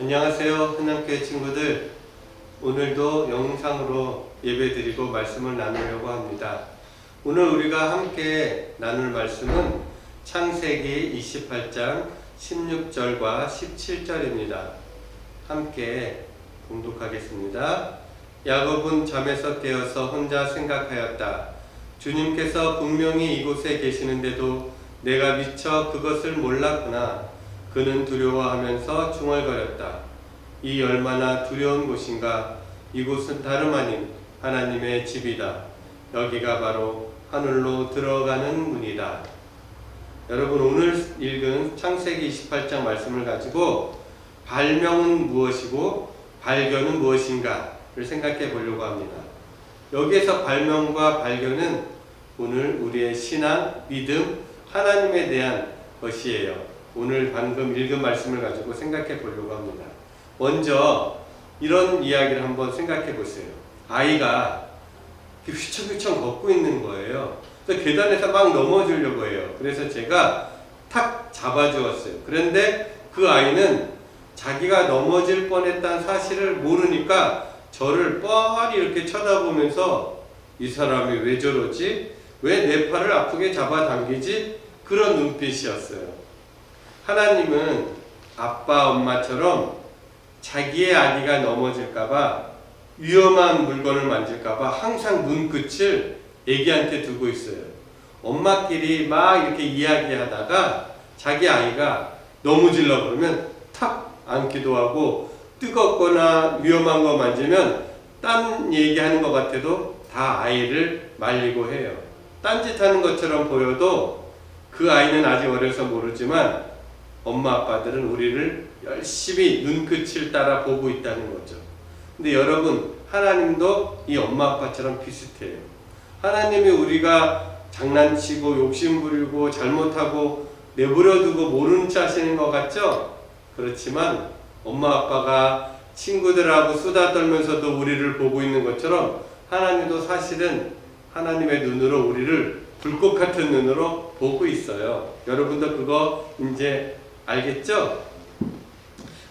안녕하세요, 한남교회 친구들. 오늘도 영상으로 예배드리고 말씀을 나누려고 합니다. 오늘 우리가 함께 나눌 말씀은 창세기 28장 16절과 17절입니다. 함께 봉독하겠습니다. 야곱은 잠에서 깨어서 혼자 생각하였다. 주님께서 분명히 이곳에 계시는데도 내가 미처 그것을 몰랐구나. 그는 두려워하면서 중얼거렸다. 이 얼마나 두려운 곳인가. 이곳은 다름 아닌 하나님의 집이다. 여기가 바로 하늘로 들어가는 문이다. 여러분, 오늘 읽은 창세기 28장 말씀을 가지고 발명은 무엇이고 발견은 무엇인가를 생각해 보려고 합니다. 여기에서 발명과 발견은 오늘 우리의 신앙, 믿음, 하나님에 대한 것이에요. 오늘 방금 읽은 말씀을 가지고 생각해 보려고 합니다. 먼저 이런 이야기를 한번 생각해 보세요. 아이가 휘청휘청 걷고 있는 거예요. 그래서 계단에서 막 넘어지려고 해요. 그래서 제가 탁 잡아주었어요. 그런데 그 아이는 자기가 넘어질 뻔했다는 사실을 모르니까 저를 뻔히 이렇게 쳐다보면서 이 사람이 왜 저러지? 왜 내 팔을 아프게 잡아당기지? 그런 눈빛이었어요. 하나님은 아빠, 엄마처럼 자기의 아기가 넘어질까봐, 위험한 물건을 만질까봐 항상 눈끝을 애기한테 두고 있어요. 엄마끼리 막 이렇게 이야기하다가 자기 아이가 넘어지려고 그러면 탁 안기도 하고, 뜨겁거나 위험한 거 만지면 딴 얘기하는 것 같아도 다 아이를 말리고 해요. 딴짓하는 것처럼 보여도 그 아이는 아직 어려서 모르지만 엄마 아빠들은 우리를 열심히 눈끝을 따라 보고 있다는 거죠. 근데 여러분, 하나님도 이 엄마 아빠처럼 비슷해요. 하나님이 우리가 장난치고 욕심부리고 잘못하고 내버려두고 모르는 체 하시는 것 같죠? 그렇지만 엄마 아빠가 친구들하고 수다 떨면서도 우리를 보고 있는 것처럼 하나님도 사실은 하나님의 눈으로 우리를 불꽃 같은 눈으로 보고 있어요. 여러분도 그거 이제 알겠죠?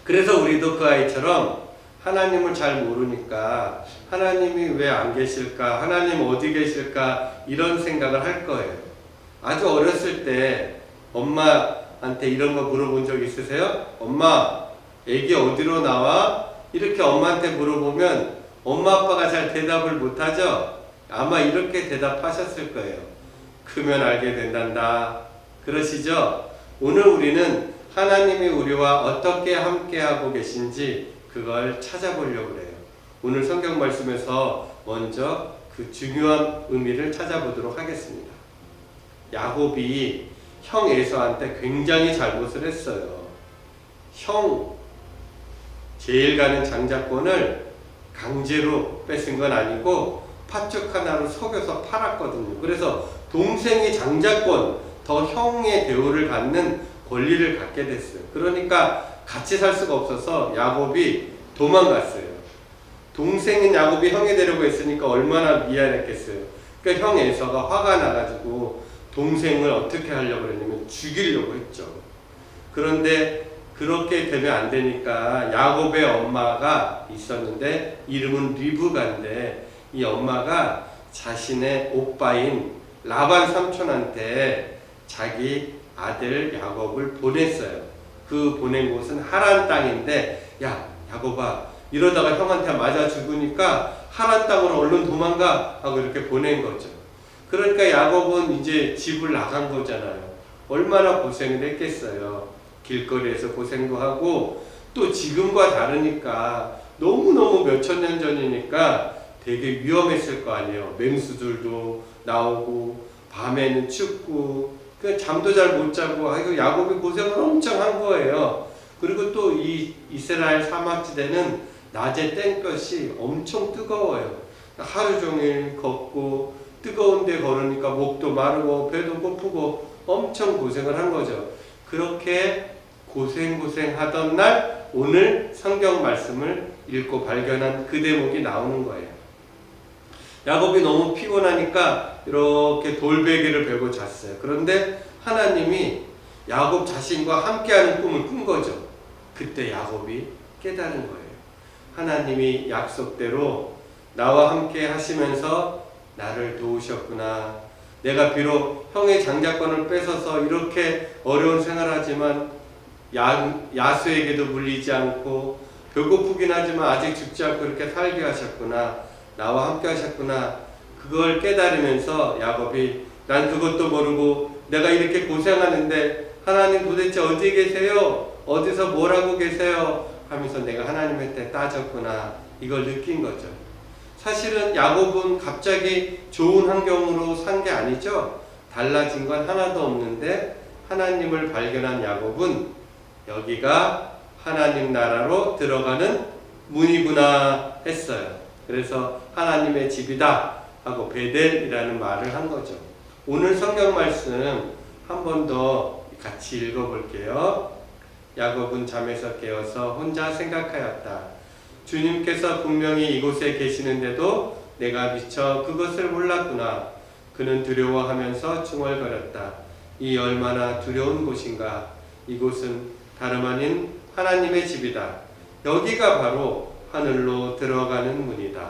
그래서 우리도 그 아이처럼 하나님을 잘 모르니까 하나님이 왜 안 계실까? 하나님 어디 계실까? 이런 생각을 할 거예요. 아주 어렸을 때 엄마한테 이런 거 물어본 적 있으세요? 엄마, 애기 어디로 나와? 이렇게 엄마한테 물어보면 엄마 아빠가 잘 대답을 못하죠? 아마 이렇게 대답하셨을 거예요. 크면 알게 된단다. 그러시죠? 오늘 우리는 하나님이 우리와 어떻게 함께하고 계신지 그걸 찾아보려고 해요. 오늘 성경 말씀에서 먼저 그 중요한 의미를 찾아보도록 하겠습니다. 야곱이 형 에서한테 굉장히 잘못을 했어요. 형 제일 가는 장자권을 강제로 뺏은 건 아니고 팥죽 하나로 속여서 팔았거든요. 그래서 동생이 장자권, 더 형의 대우를 갖는 권리를 갖게 됐어요. 그러니까 같이 살 수가 없어서 야곱이 도망갔어요. 동생인 야곱이 형이 되려고 했으니까 얼마나 미안했겠어요. 그러니까 형 에서가 화가 나가지고 동생을 어떻게 하려고 했냐면 죽이려고 했죠. 그런데 그렇게 되면 안 되니까 야곱의 엄마가 있었는데 이름은 리브가인데 이 엄마가 자신의 오빠인 라반 삼촌한테 자기 아들 야곱을 보냈어요. 그 보낸 곳은 하란 땅인데, 야 야곱아, 이러다가 형한테 맞아 죽으니까 하란 땅으로 얼른 도망가 하고 이렇게 보낸 거죠. 그러니까 야곱은 이제 집을 나간 거잖아요. 얼마나 고생을 했겠어요. 길거리에서 고생도 하고, 또 지금과 다르니까 너무너무 몇천 년 전이니까 되게 위험했을 거 아니에요. 맹수들도 나오고 밤에는 춥고 잠도 잘 못 자고, 아이고 야곱이 고생을 엄청 한 거예요. 그리고 또 이 이스라엘 사막지대는 낮에 땡볕이 엄청 뜨거워요. 하루 종일 걷고 뜨거운 데 걸으니까 목도 마르고 배도 고프고 엄청 고생을 한 거죠. 그렇게 고생하던 날 오늘 성경 말씀을 읽고 발견한 그 대목이 나오는 거예요. 야곱이 너무 피곤하니까 이렇게 돌베개를 베고 잤어요. 그런데 하나님이 야곱 자신과 함께하는 꿈을 꾼 거죠. 그때 야곱이 깨달은 거예요. 하나님이 약속대로 나와 함께 하시면서 나를 도우셨구나. 내가 비록 형의 장자권을 뺏어서 이렇게 어려운 생활하지만 야수에게도 물리지 않고 배고프긴 하지만 아직 죽지 않고 이렇게 살게 하셨구나. 나와 함께 하셨구나. 그걸 깨달으면서 야곱이 난 그것도 모르고 내가 이렇게 고생하는데 하나님 도대체 어디 계세요? 어디서 뭘 하고 계세요? 하면서 내가 하나님한테 따졌구나. 이걸 느낀 거죠. 사실은 야곱은 갑자기 좋은 환경으로 산 게 아니죠. 달라진 건 하나도 없는데 하나님을 발견한 야곱은 여기가 하나님 나라로 들어가는 문이구나 했어요. 그래서 하나님의 집이다 하고 베델이라는 말을 한 거죠. 오늘 성경 말씀 한 번 더 같이 읽어볼게요. 야곱은 잠에서 깨어서 혼자 생각하였다. 주님께서 분명히 이곳에 계시는데도 내가 미처 그것을 몰랐구나. 그는 두려워하면서 중얼거렸다. 이 얼마나 두려운 곳인가. 이곳은 다름 아닌 하나님의 집이다. 여기가 바로 하늘로 들어가는 문이다.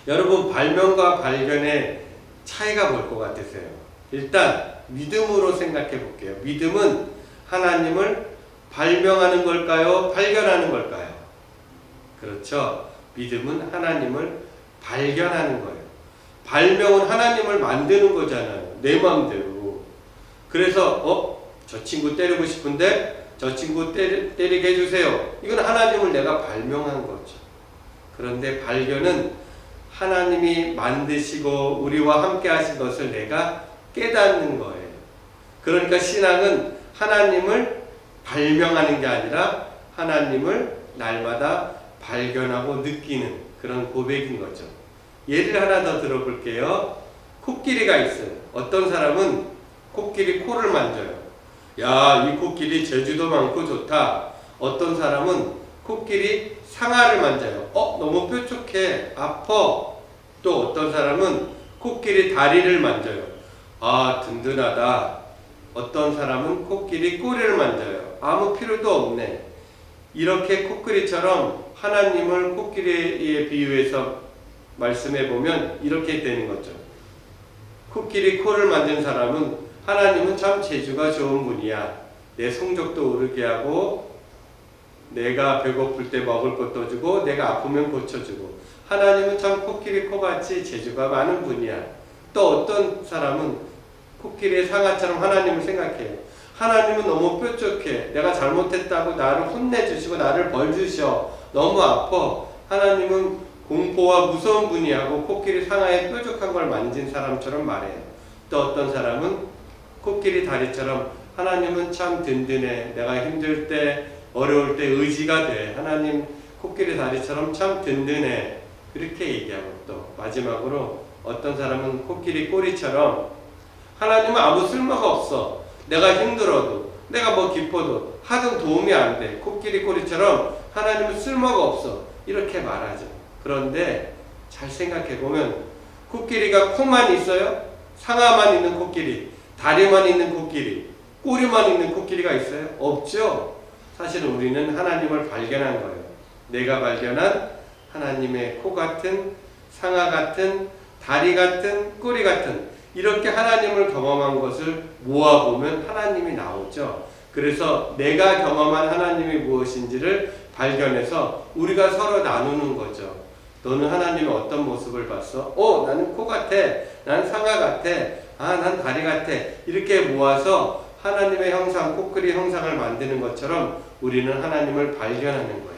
여러분, 발명과 발견의 차이가 뭘 것 같으세요? 일단 믿음으로 생각해 볼게요. 믿음은 하나님을 발명하는 걸까요? 발견하는 걸까요? 그렇죠. 믿음은 하나님을 발견하는 거예요. 발명은 하나님을 만드는 거잖아요. 내 마음대로. 그래서 저 친구 때리고 싶은데 저 친구 때리게 해주세요. 이건 하나님을 내가 발명한 거죠. 그런데 발견은 하나님이 만드시고 우리와 함께 하신 것을 내가 깨닫는 거예요. 그러니까 신앙은 하나님을 발명하는 게 아니라 하나님을 날마다 발견하고 느끼는 그런 고백인 거죠. 예를 하나 더 들어볼게요. 코끼리가 있어요. 어떤 사람은 코끼리 코를 만져요. 야, 이 코끼리 재주도 많고 좋다. 어떤 사람은 코끼리 상아를 만져요. 너무 뾰족해. 아파. 또 어떤 사람은 코끼리 다리를 만져요. 아, 든든하다. 어떤 사람은 코끼리 꼬리를 만져요. 아무 필요도 없네. 이렇게 코끼리처럼 하나님을 코끼리에 비유해서 말씀해 보면 이렇게 되는 거죠. 코끼리 코를 만진 사람은 하나님은 참 재주가 좋은 분이야. 내 성적도 오르게 하고 내가 배고플 때 먹을 것도 주고 내가 아프면 고쳐주고 하나님은 참 코끼리 코같이 재주가 많은 분이야. 또 어떤 사람은 코끼리의 상아처럼 하나님을 생각해요. 하나님은 너무 뾰족해. 내가 잘못했다고 나를 혼내주시고 나를 벌주셔. 너무 아파. 하나님은 공포와 무서운 분이하고 코끼리 상아의 뾰족한 걸 만진 사람처럼 말해요. 또 어떤 사람은 코끼리 다리처럼 하나님은 참 든든해. 내가 힘들 때 어려울 때 의지가 돼. 하나님 코끼리 다리처럼 참 든든해. 그렇게 얘기하고 또 마지막으로 어떤 사람은 코끼리 꼬리처럼 하나님은 아무 쓸모가 없어. 내가 힘들어도 내가 뭐 기뻐도 하등 도움이 안 돼. 코끼리 꼬리처럼 하나님은 쓸모가 없어. 이렇게 말하죠. 그런데 잘 생각해보면 코끼리가 코만 있어요? 상아만 있는 코끼리, 다리만 있는 코끼리, 꼬리만 있는 코끼리가 있어요? 없죠. 사실은 우리는 하나님을 발견한 거예요. 내가 발견한 하나님의 코 같은, 상아 같은, 다리 같은, 꼬리 같은 이렇게 하나님을 경험한 것을 모아보면 하나님이 나오죠. 그래서 내가 경험한 하나님이 무엇인지를 발견해서 우리가 서로 나누는 거죠. 너는 하나님의 어떤 모습을 봤어? 나는 코 같아. 난 상아 같아. 난 다리 같아. 이렇게 모아서 하나님의 형상, 코끼리 형상을 만드는 것처럼 우리는 하나님을 발견하는 거예요.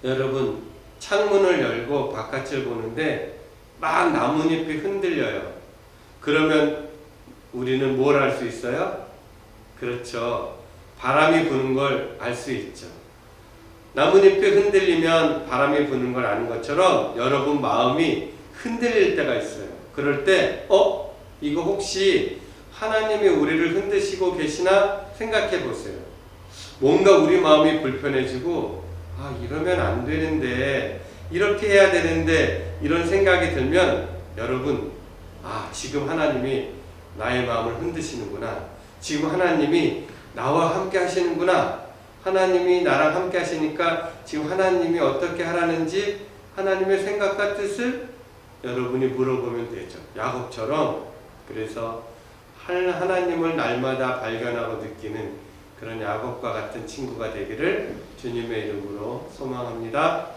여러분, 창문을 열고 바깥을 보는데 막 나뭇잎이 흔들려요. 그러면 우리는 뭘 알 수 있어요? 그렇죠. 바람이 부는 걸 알 수 있죠. 나뭇잎이 흔들리면 바람이 부는 걸 아는 것처럼 여러분 마음이 흔들릴 때가 있어요. 그럴 때 이거 혹시 하나님이 우리를 흔드시고 계시나 생각해 보세요. 뭔가 우리 마음이 불편해지고 이러면 안 되는데 이렇게 해야 되는데 이런 생각이 들면 여러분 지금 하나님이 나의 마음을 흔드시는구나. 지금 하나님이 나와 함께 하시는구나 하나님이 나랑 함께 하시니까 지금 하나님이 어떻게 하라는지 하나님의 생각과 뜻을 여러분이 물어보면 되죠. 야곱처럼. 그래서 하나님을 날마다 발견하고 느끼는 그런 야곱과 같은 친구가 되기를 주님의 이름으로 소망합니다.